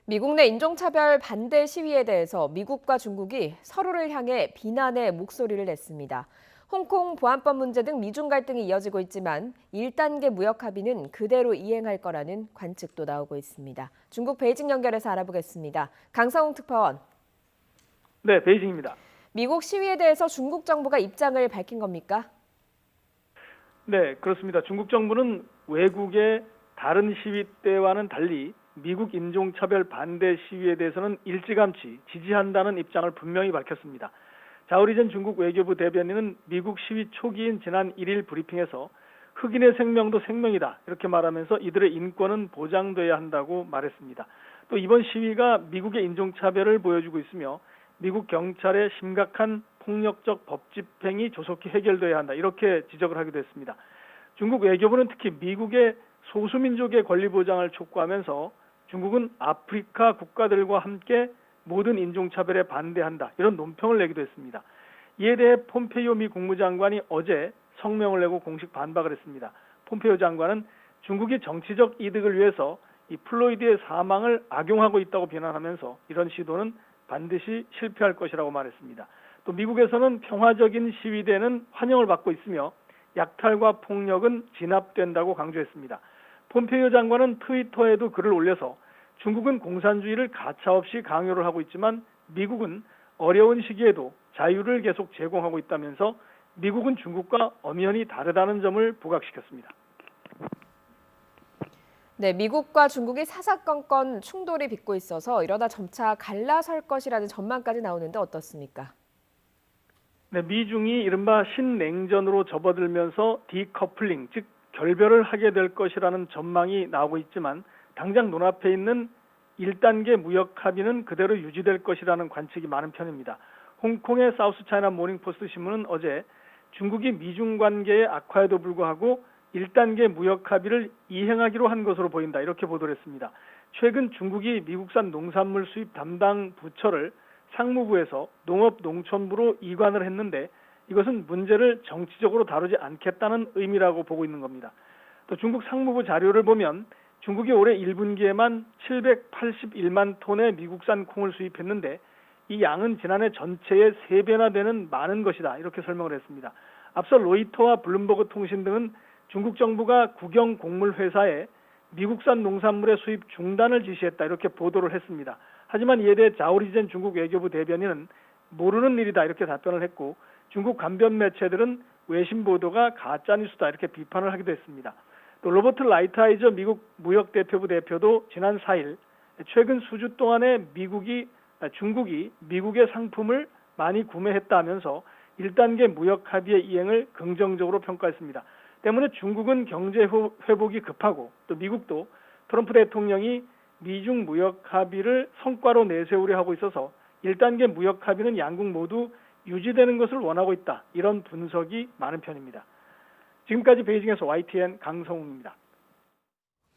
미국 내 인종차별 반대 시위에 대해서 미국과 중국이 서로를 향해 비난의 목소리를 냈습니다. 홍콩 보안법 문제 등 미중 갈등이 이어지고 있지만 1단계 무역 합의는 그대로 이행할 거라는 관측도 나오고 있습니다. 중국 베이징 연결해서 알아보겠습니다. 강성웅 특파원. 네, 베이징입니다. 미국 시위에 대해서 중국 정부가 입장을 밝힌 겁니까? 네, 그렇습니다. 중국 정부는 외국의 다른 시위 때와는 달리 미국 인종차별 반대 시위에 대해서는 일찌감치 지지한다는 입장을 분명히 밝혔습니다. 자오리 전 중국 외교부 대변인은 미국 시위 초기인 지난 1일 브리핑에서 흑인의 생명도 생명이다 이렇게 말하면서 이들의 인권은 보장돼야 한다고 말했습니다. 또 이번 시위가 미국의 인종차별을 보여주고 있으며 미국 경찰의 심각한 폭력적 법 집행이 조속히 해결돼야 한다 이렇게 지적을 하기도 했습니다. 중국 외교부는 특히 미국의 소수민족의 권리 보장을 촉구하면서 중국은 아프리카 국가들과 함께 모든 인종차별에 반대한다 이런 논평을 내기도 했습니다. 이에 대해 폼페이오 미 국무장관이 어제 성명을 내고 공식 반박을 했습니다. 폼페이오 장관은 중국이 정치적 이득을 위해서 이 플로이드의 사망을 악용하고 있다고 비난하면서 이런 시도는 반드시 실패할 것이라고 말했습니다. 또 미국에서는 평화적인 시위대는 환영을 받고 있으며 약탈과 폭력은 진압된다고 강조했습니다. 폼페이오 장관은 트위터에도 글을 올려서 중국은 공산주의를 가차없이 강요를 하고 있지만 미국은 어려운 시기에도 자유를 계속 제공하고 있다면서 미국은 중국과 엄연히 다르다는 점을 부각시켰습니다. 네, 미국과 중국이 사사건건 충돌이 빚고 있어서 이러다 점차 갈라설 것이라는 전망까지 나오는데 어떻습니까? 네, 미중이 이른바 신냉전으로 접어들면서 디커플링, 즉 결별을 하게 될 것이라는 전망이 나오고 있지만 당장 눈앞에 있는 1단계 무역 합의는 그대로 유지될 것이라는 관측이 많은 편입니다. 홍콩의 사우스 차이나 모닝포스트 신문은 어제 중국이 미중 관계의 악화에도 불구하고 1단계 무역 합의를 이행하기로 한 것으로 보인다 이렇게 보도를 했습니다. 최근 중국이 미국산 농산물 수입 담당 부처를 상무부에서 농업농촌부로 이관을 했는데 이것은 문제를 정치적으로 다루지 않겠다는 의미라고 보고 있는 겁니다. 또 중국 상무부 자료를 보면 중국이 올해 1분기에만 781만 톤의 미국산 콩을 수입했는데 이 양은 지난해 전체의 3배나 되는 많은 것이다 이렇게 설명을 했습니다. 앞서 로이터와 블룸버그 통신 등은 중국 정부가 국영 곡물 회사에 미국산 농산물의 수입 중단을 지시했다 이렇게 보도를 했습니다. 하지만 이에 대해 자오리 전 중국 외교부 대변인은 모르는 일이다 이렇게 답변을 했고 중국 간변 매체들은 외신 보도가 가짜뉴스다 이렇게 비판을 하기도 했습니다. 또 로버트 라이트하이저 미국 무역대표부 대표도 지난 4일 최근 수주 동안에 중국이 미국의 상품을 많이 구매했다면서 1단계 무역 합의의 이행을 긍정적으로 평가했습니다. 때문에 중국은 경제 회복이 급하고 또 미국도 트럼프 대통령이 미중 무역 합의를 성과로 내세우려 하고 있어서 1단계 무역 합의는 양국 모두 유지되는 것을 원하고 있다. 이런 분석이 많은 편입니다. 지금까지 베이징에서 YTN 강성웅입니다.